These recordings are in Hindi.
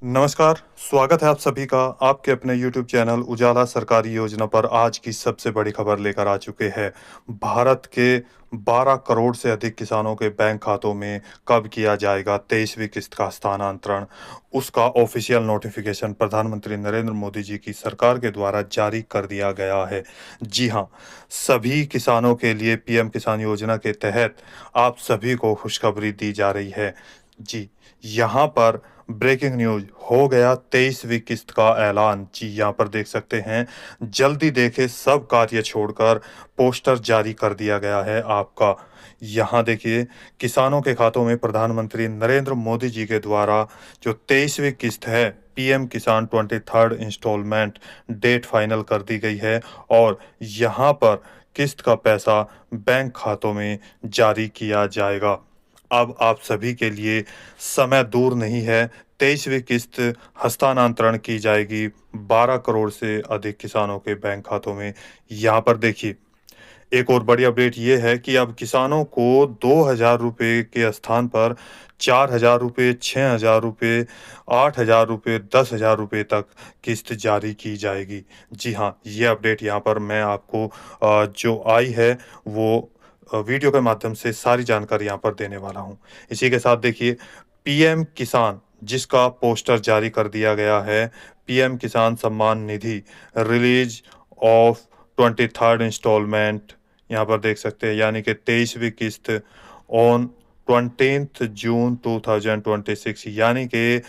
नमस्कार, स्वागत है आप सभी का आपके अपने यूट्यूब चैनल उजाला सरकारी योजना पर। आज की सबसे बड़ी खबर लेकर आ चुके हैं। भारत के 12 करोड़ से अधिक किसानों के बैंक खातों में कब किया जाएगा 23वीं किस्त का हस्तांतरण। उसका ऑफिशियल नोटिफिकेशन प्रधानमंत्री नरेंद्र मोदी जी की सरकार के द्वारा जारी कर दिया गया है। जी हाँ, सभी किसानों के लिए पीएम किसान योजना के तहत आप सभी को खुशखबरी दी जा रही है। जी, यहाँ पर ब्रेकिंग न्यूज हो गया 23वीं किस्त का ऐलान। जी, यहाँ पर देख सकते हैं, जल्दी देखे सब कार्य छोड़कर पोस्टर जारी कर दिया गया है आपका। यहाँ देखिए, किसानों के खातों में प्रधानमंत्री नरेंद्र मोदी जी के द्वारा जो 23वीं किस्त है पीएम किसान 23rd इंस्टॉलमेंट डेट फाइनल कर दी गई है और यहाँ पर किस्त का पैसा बैंक खातों में जारी किया जाएगा। अब आप सभी के लिए समय दूर नहीं है, 23वीं किस्त हस्तांतरण की जाएगी 12 करोड़ से अधिक किसानों के बैंक खातों में। यहाँ पर देखिए, एक और बड़ी अपडेट ये है कि अब किसानों को 2,000 रुपये के स्थान पर 4,000 रुपये, 6,000 रुपये, 8,000 रुपये, 10,000 रुपये तक किस्त जारी की जाएगी। जी हाँ, ये अपडेट यहाँ पर मैं आपको जो आई है वो वीडियो के माध्यम से सारी जानकारी यहाँ पर देने वाला हूँ। इसी के साथ देखिए, पीएम किसान जिसका पोस्टर जारी कर दिया गया है, PM Kisan Samman Nidhi release of 23rd instalment, यहाँ पर देख सकते हैं, यानी कि 23वीं किस्त ऑन 20 जून 2026, यानी कि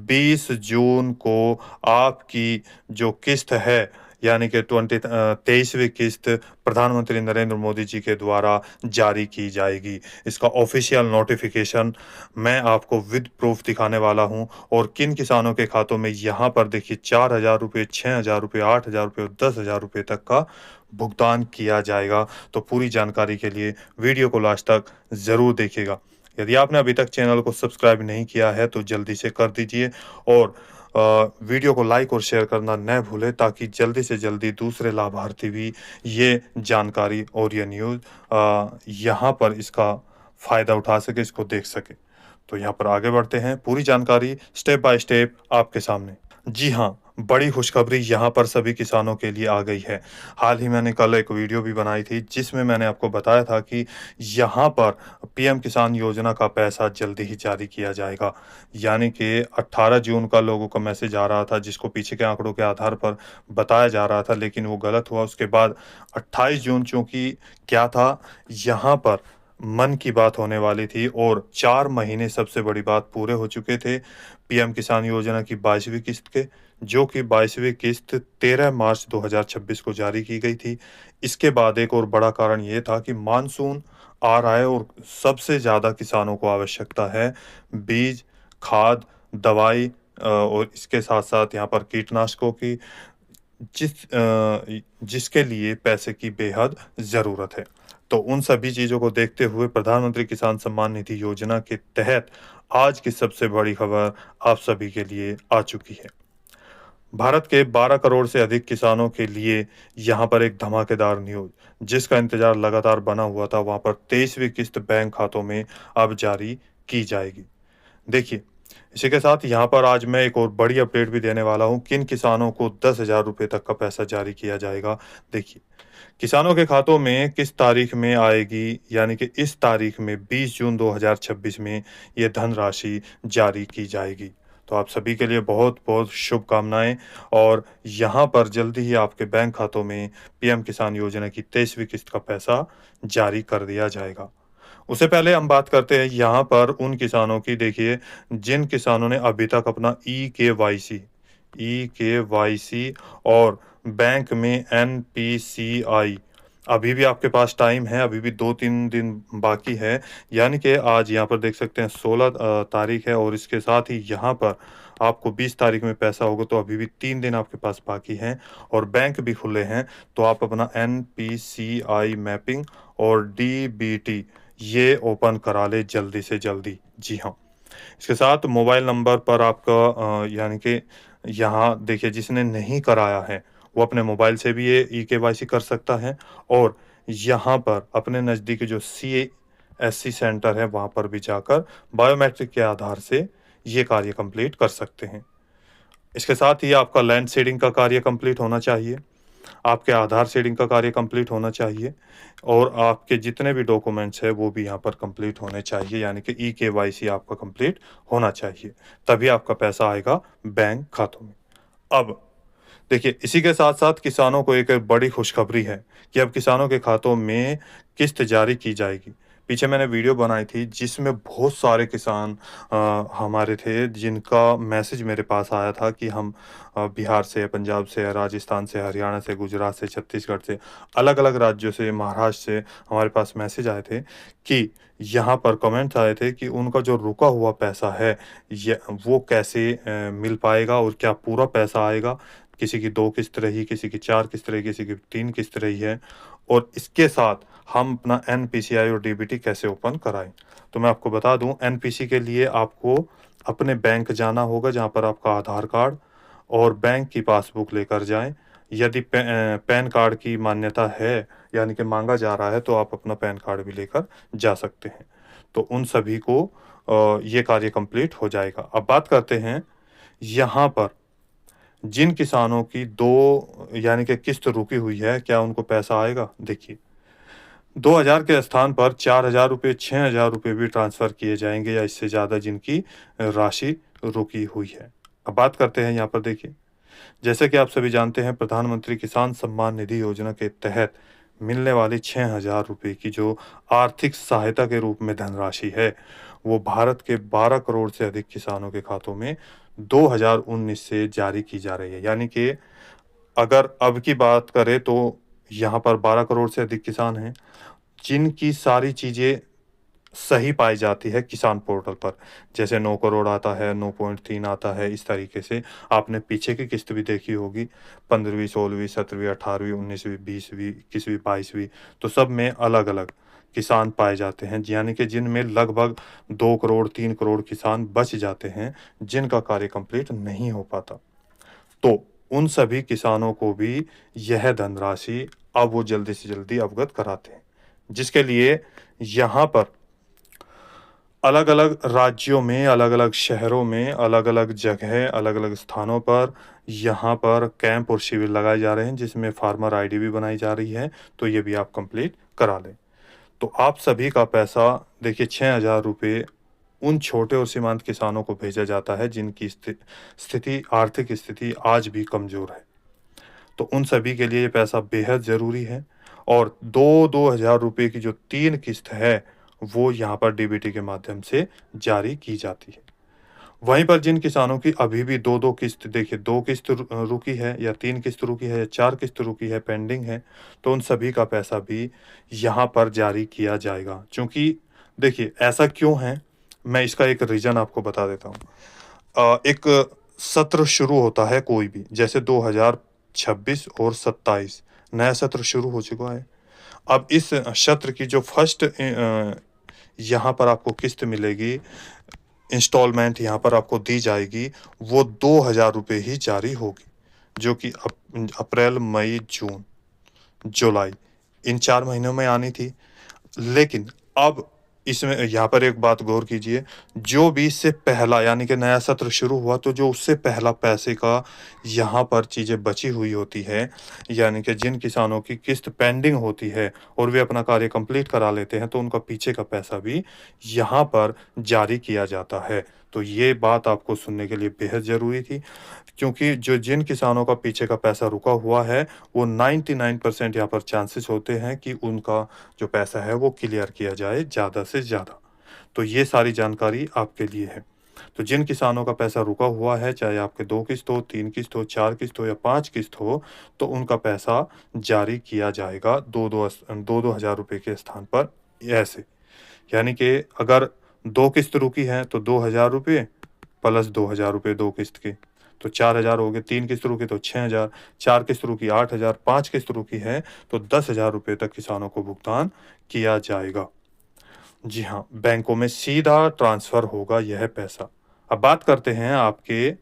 20 जून को आपकी जो किस्त है, यानी कि 23वीं किस्त प्रधानमंत्री नरेंद्र मोदी जी के द्वारा जारी की जाएगी। इसका ऑफिशियल नोटिफिकेशन मैं आपको विद प्रूफ दिखाने वाला हूं और किन किसानों के खातों में यहाँ पर देखिए 4,000 रुपये, 6,000 रुपये, 8,000 रुपये और 10,000 रुपये तक का भुगतान किया जाएगा। तो पूरी जानकारी के लिए वीडियो को लास्ट तक ज़रूर देखिएगा। यदि आपने अभी तक चैनल को सब्सक्राइब नहीं किया है तो जल्दी से कर दीजिए और वीडियो को लाइक और शेयर करना न भूलें, ताकि जल्दी से जल्दी दूसरे लाभार्थी भी ये जानकारी और ये न्यूज़ यहाँ पर इसका फ़ायदा उठा सके, इसको देख सके। तो यहाँ पर आगे बढ़ते हैं, पूरी जानकारी स्टेप बाय स्टेप आपके सामने। जी हाँ, बड़ी खुशखबरी यहाँ पर सभी किसानों के लिए आ गई है। हाल ही मैंने कल एक वीडियो भी बनाई थी जिसमें मैंने आपको बताया था कि यहाँ पर पीएम किसान योजना का पैसा जल्दी ही जारी किया जाएगा। यानी कि 18 जून का लोगों का मैसेज आ रहा था, जिसको पीछे के आंकड़ों के आधार पर बताया जा रहा था, लेकिन वो गलत हुआ। उसके बाद 28 जून, चूँकि क्या था, यहाँ पर मन की बात होने वाली थी और 4 महीने सबसे बड़ी बात पूरे हो चुके थे पीएम किसान योजना की 22वीं किस्त के, जो कि 22वीं किस्त 13 मार्च 2026 को जारी की गई थी। इसके बाद एक और बड़ा कारण ये था कि मानसून आ रहा है और सबसे ज़्यादा किसानों को आवश्यकता है बीज, खाद, दवाई और इसके साथ-साथ यहाँ पर कीटनाशकों की, जिसके लिए पैसे की बेहद ज़रूरत है। तो उन सभी चीज़ों को देखते हुए प्रधानमंत्री किसान सम्मान निधि योजना के तहत आज की सबसे बड़ी खबर आप सभी के लिए आ चुकी है। भारत के 12 करोड़ से अधिक किसानों के लिए यहाँ पर एक धमाकेदार न्यूज़, जिसका इंतजार लगातार बना हुआ था, वहाँ पर 23वीं किस्त बैंक खातों में अब जारी की जाएगी। देखिए, इसी के साथ यहाँ पर आज मैं एक और बड़ी अपडेट भी देने वाला हूँ, किन किसानों को 10,000 रुपये तक का पैसा जारी किया जाएगा। देखिए, किसानों के खातों में किस तारीख में आएगी, यानी कि इस तारीख में 20 जून 2026 में ये धनराशि जारी की जाएगी। तो आप सभी के लिए बहुत-बहुत शुभकामनाएँ और यहाँ पर जल्दी ही आपके बैंक खातों में पीएम किसान योजना की 23वीं किस्त का पैसा जारी कर दिया जाएगा। उससे पहले हम बात करते हैं यहाँ पर उन किसानों की, देखिए, जिन किसानों ने अभी तक अपना ई-केवाईसी और बैंक में एनपीसीआई, अभी भी आपके पास टाइम है, अभी भी 2-3 दिन बाकी है। यानी कि आज यहाँ पर देख सकते हैं 16 तारीख है और इसके साथ ही यहाँ पर आपको 20 तारीख में पैसा होगा, तो अभी भी 3 दिन आपके पास बाकी हैं और बैंक भी खुले हैं। तो आप अपना एनपीसीआई मैपिंग और डीबीटी ये ओपन करा ले जल्दी से जल्दी। जी हाँ, इसके साथ मोबाइल नंबर पर आपका यानी कि यहाँ देखिए, जिसने नहीं कराया है वो अपने मोबाइल से भी ये ई-केवाईसी कर सकता है और यहाँ पर अपने नज़दीकी जो सीएससी सेंटर है वहाँ पर भी जाकर बायोमेट्रिक के आधार से ये कार्य कंप्लीट कर सकते हैं। इसके साथ ही आपका लैंड सीडिंग का कार्य कंप्लीट होना चाहिए, आपके आधार सीडिंग का कार्य कंप्लीट होना चाहिए और आपके जितने भी डॉक्यूमेंट्स हैं वो भी यहाँ पर कंप्लीट होने चाहिए, यानी कि ई-केवाईसी आपका कंप्लीट होना चाहिए, तभी आपका पैसा आएगा बैंक खातों में। अब देखिए, इसी के साथ-साथ किसानों को एक बड़ी खुशखबरी है कि अब किसानों के खातों में किस्त जारी की जाएगी। पीछे मैंने वीडियो बनाई थी जिसमें बहुत सारे किसान हमारे थे जिनका मैसेज मेरे पास आया था कि हम बिहार से, पंजाब से, राजस्थान से, हरियाणा से, गुजरात से, छत्तीसगढ़ से, अलग-अलग राज्यों से, महाराष्ट्र से हमारे पास मैसेज आए थे कि यहाँ पर कमेंट्स आए थे कि उनका जो रुका हुआ पैसा है, ये वो कैसे मिल पाएगा और क्या पूरा पैसा आएगा? किसी की 2 किस्त रही, किसी की 4 किस्त रही, किसी की 3 किस्त रही है और इसके साथ हम अपना एनपीसीआई और डीबीटी कैसे ओपन कराएँ। तो मैं आपको बता दूँ, एनपीसी के लिए आपको अपने बैंक जाना होगा जहाँ पर आपका आधार कार्ड और बैंक की पासबुक लेकर जाएँ। यदि पैन कार्ड की मान्यता है, यानी कि माँगा जा रहा है, तो आप अपना पैन कार्ड भी लेकर जा सकते हैं। तो उन सभी को ये कार्य कंप्लीट हो जाएगा। अब बात करते हैं यहाँ पर जिन किसानों की 2 यानी कि किस्त रुकी हुई है, क्या उनको पैसा आएगा? देखिए, 2000 के स्थान पर 4000 रुपए, 6000 रुपए भी ट्रांसफ़र किए जाएँगे या इससे ज़्यादा जिनकी राशि रुकी हुई है। अब बात करते हैं यहाँ पर देखिए, जैसे कि आप सभी जानते हैं प्रधानमंत्री किसान सम्मान निधि योजना के तहत मिलने वाली 6000 रुपए की जो आर्थिक सहायता के रूप में धनराशि है, वो भारत के 12 करोड़ से अधिक किसानों के खातों में 2019 से जारी की जा रही है। यानी कि अगर अब की बात करें तो यहाँ पर 12 करोड़ से अधिक किसान हैं, जिनकी सारी चीज़ें सही पाई जाती है किसान पोर्टल पर। जैसे 9 करोड़ आता है, 9.3 आता है, इस तरीके से आपने पीछे की किस्त भी देखी होगी, 15वीं, 16वीं, 17वीं, 18वीं, 19वीं, 20वीं, 21वीं, 22वीं, तो सब में अलग-अलग किसान पाए जाते हैं, यानी कि जिनमें लगभग 2 करोड़, 3 करोड़ किसान बच जाते हैं, जिनका कार्य कंप्लीट नहीं हो पाता। तो उन सभी किसानों को भी यह धनराशि अब वो जल्दी से जल्दी अवगत कराते हैं, जिसके लिए यहाँ पर अलग-अलग राज्यों में, अलग-अलग शहरों में, अलग-अलग जगह, अलग-अलग स्थानों पर यहाँ पर कैंप और शिविर लगाए जा रहे हैं, जिसमें फार्मर आईडी भी बनाई जा रही है, तो ये भी आप कंप्लीट करा लें। तो आप सभी का पैसा देखिए 6000 रुपए उन छोटे और सीमांत किसानों को भेजा जाता है, जिनकी स्थिति आर्थिक स्थिति आज भी कमज़ोर है। तो उन सभी के लिए ये पैसा बेहद ज़रूरी है और 2-2 हज़ार रुपए की जो 3 किस्त है, वो यहाँ पर डीबीटी के माध्यम से जारी की जाती है। वहीं पर जिन किसानों की अभी भी 2-2 किस्त देखिए 2 किस्त रुकी है या 3 किस्त रुकी है या 4 किस्त रुकी है, पेंडिंग है, तो उन सभी का पैसा भी यहाँ पर जारी किया जाएगा। चूँकि देखिए ऐसा क्यों है, मैं इसका एक रीज़न आपको बता देता हूँ। एक सत्र शुरू होता है कोई भी, जैसे 2026 और 27 नया सत्र शुरू हो चुका है। अब इस सत्र की जो फर्स्ट यहाँ पर आपको किस्त मिलेगी, इंस्टॉलमेंट यहाँ पर आपको दी जाएगी, वो 2000 रुपए ही जारी होगी, जो कि अप्रैल, मई, जून, जुलाई इन 4 महीनों में आनी थी। लेकिन अब इसमें यहाँ पर एक बात गौर कीजिए, जो भी इससे पहला यानी कि नया सत्र शुरू हुआ तो जो उससे पहला पैसे का यहाँ पर चीज़ें बची हुई होती है, यानी कि जिन किसानों की किस्त पेंडिंग होती है और वे अपना कार्य कंप्लीट करा लेते हैं, तो उनका पीछे का पैसा भी यहाँ पर जारी किया जाता है। तो ये बात आपको सुनने के लिए बेहद ज़रूरी थी, क्योंकि जो जिन किसानों का पीछे का पैसा रुका हुआ है, वो 99% यहाँ पर चांसेस होते हैं कि उनका जो पैसा है वो क्लियर किया जाए ज़्यादा से ज़्यादा। तो ये सारी जानकारी आपके लिए है। तो जिन किसानों का पैसा रुका हुआ है, चाहे आपके 2 किस्त हो, 3 किस्त हो, 4 किस्त हो या 5 किस्त हो, तो उनका पैसा जारी किया जाएगा 2-2 हज़ार रुपए के स्थान पर ऐसे। यानी कि अगर 2 किस्त रुकी है तो 2000 रुपए प्लस 2000 रुपए 2 किस्त के, तो 4000 हो गए, 3 किस्त रुकी तो 6000, 4 किस्त रुकी 8000, 5 किस्त रुकी है तो 10,000 रुपए तक किसानों को भुगतान किया जाएगा। जी हाँ, बैंकों में सीधा ट्रांसफ़र होगा यह पैसा। अब बात करते हैं आपके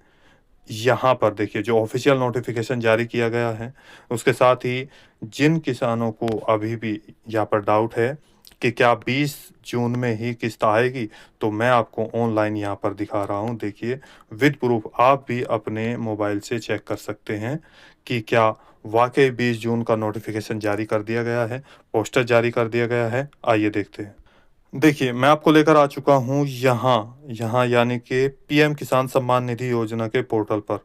यहाँ पर देखिए जो ऑफ़िशियल नोटिफ़िकेशन जारी किया गया है, उसके साथ ही जिन किसानों को अभी भी यहाँ पर डाउट है कि क्या 20 जून में ही किस्त आएगी, तो मैं आपको ऑनलाइन यहाँ पर दिखा रहा हूँ। देखिए, विद प्रूफ आप भी अपने मोबाइल से चेक कर सकते हैं कि क्या वाकई 20 जून का नोटिफिकेशन जारी कर दिया गया है, पोस्टर जारी कर दिया गया है। आइए देखते हैं। देखिए, मैं आपको लेकर आ चुका हूँ यहाँ यानी कि पीएम किसान सम्मान निधि योजना के पोर्टल पर।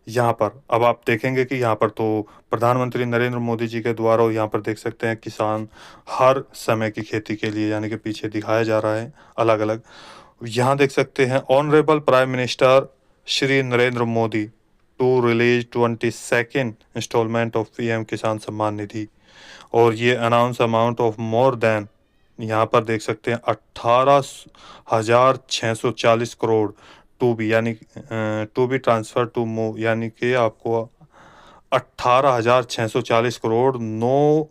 यहाँ पर अब आप देखेंगे कि यहाँ पर तो प्रधानमंत्री नरेंद्र मोदी जी के द्वारा यहाँ पर देख सकते हैं किसान हर समय की खेती के लिए यानी कि पीछे दिखाया जा रहा है अलग-अलग। यहाँ देख सकते हैं honourable prime minister Shri Narendra Modi to release 22nd instalment of PM Kisan Samman Nidhi, और ये announce amount of more than, यहाँ पर देख सकते हैं 18,640 करोड़ टू बी यानी to be transfer to move, यानी कि आपको 18,640 करोड़ 9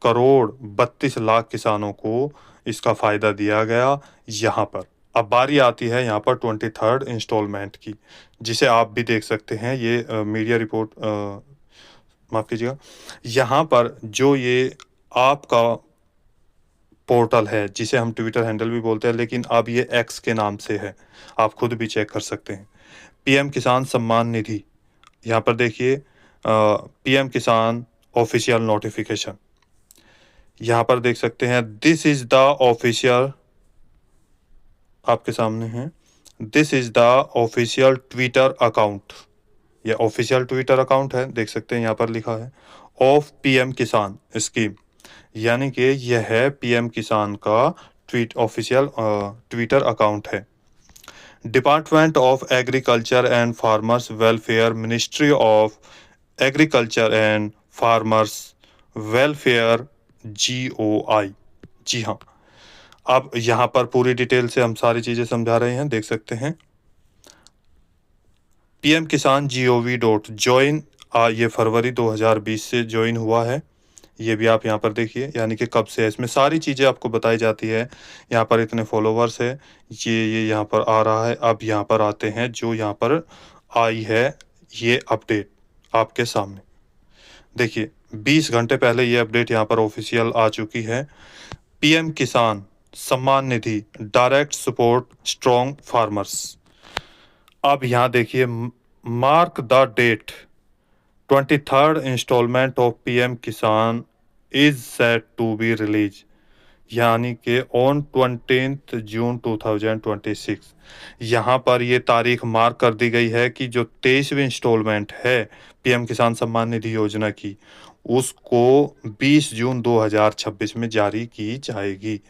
करोड़ 32 लाख किसानों को इसका फ़ायदा दिया गया यहाँ पर। अब बारी आती है यहाँ पर 23rd इंस्टॉलमेंट की, जिसे आप भी देख सकते हैं। ये मीडिया रिपोर्ट माफ़ कीजिएगा, यहाँ पर जो ये आपका पोर्टल है जिसे हम ट्विटर हैंडल भी बोलते हैं, लेकिन अब ये एक्स के नाम से है, आप खुद भी चेक कर सकते हैं। पीएम किसान सम्मान निधि, यहाँ पर देखिए पीएम किसान ऑफिशियल नोटिफिकेशन, यहाँ पर देख सकते हैं दिस इज द ऑफिशियल, आपके सामने है, this is the official Twitter account, ये ऑफिशियल ट्विटर अकाउंट है, देख सकते हैं यहाँ पर लिखा है ऑफ पीएम किसान स्कीम, यानी कि यह है पीएम किसान का ऑफिशियल ट्विटर अकाउंट है। Department of agriculture and farmers welfare, ministry of agriculture and farmers welfare, GOI। जी हाँ, अब यहाँ पर पूरी डिटेल से हम सारी चीज़ें समझा रहे हैं, देख सकते हैं पीएम किसान gov.join, ये फरवरी 2020 से ज्वाइन हुआ है। ये भी आप यहाँ पर देखिए, यानी कि कब से है, इसमें सारी चीज़ें आपको बताई जाती है। यहाँ पर इतने फॉलोवर्स है, ये यहाँ पर आ रहा है। अब यहाँ पर आते हैं जो यहाँ पर आई है ये अपडेट आपके सामने। देखिए 20 घंटे पहले ये अपडेट यहाँ पर ऑफिशियल आ चुकी है। PM Kisan Samman Nidhi direct support strong farmers. अब यहाँ देखिए, mark the date, 23rd instalment of PM Kisan is set to be release, यानी कि ऑन 20 जून 2026। यहाँ पर ये तारीख मार्क कर दी गई है कि जो 23वीं इंस्टॉलमेंट है पीएम किसान सम्मान निधि योजना की, उसको 20 जून 2026 में जारी की जाएगी।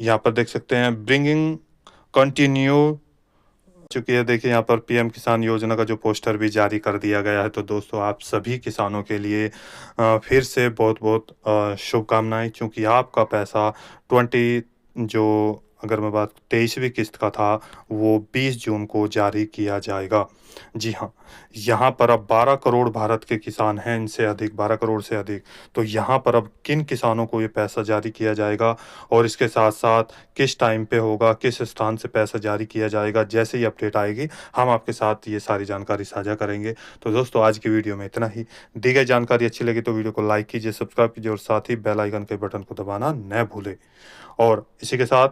यहाँ पर देख सकते हैं ब्रिंगिंग कंटिन्यू चुकी है। देखिए यहाँ पर पीएम किसान योजना का जो पोस्टर भी जारी कर दिया गया है। तो दोस्तों, आप सभी किसानों के लिए फिर से बहुत बहुत शुभकामनाएं, क्योंकि आपका पैसा 20 जो अगर मैं बात 23वीं किस्त का था, वो 20 जून को जारी किया जाएगा। जी हाँ, यहाँ पर अब 12 करोड़ भारत के किसान हैं, इनसे अधिक 12 करोड़ से अधिक। तो यहाँ पर अब किन किसानों को ये पैसा जारी किया जाएगा और इसके साथ साथ किस टाइम पे होगा, किस स्थान से पैसा जारी किया जाएगा, जैसे ही अपडेट आएगी हम आपके साथ ये सारी जानकारी साझा करेंगे। तो दोस्तों, आज की वीडियो में इतना ही। दी गई जानकारी अच्छी लगी तो वीडियो को लाइक कीजिए, सब्सक्राइब कीजिए और साथ ही बेल आइकन के बटन को दबाना न भूलें। और इसी के साथ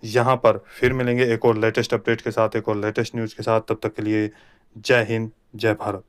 यहाँ पर फिर मिलेंगे एक और लेटेस्ट अपडेट के साथ, एक और लेटेस्ट न्यूज़ के साथ। तब तक के लिए जय हिंद, जय भारत।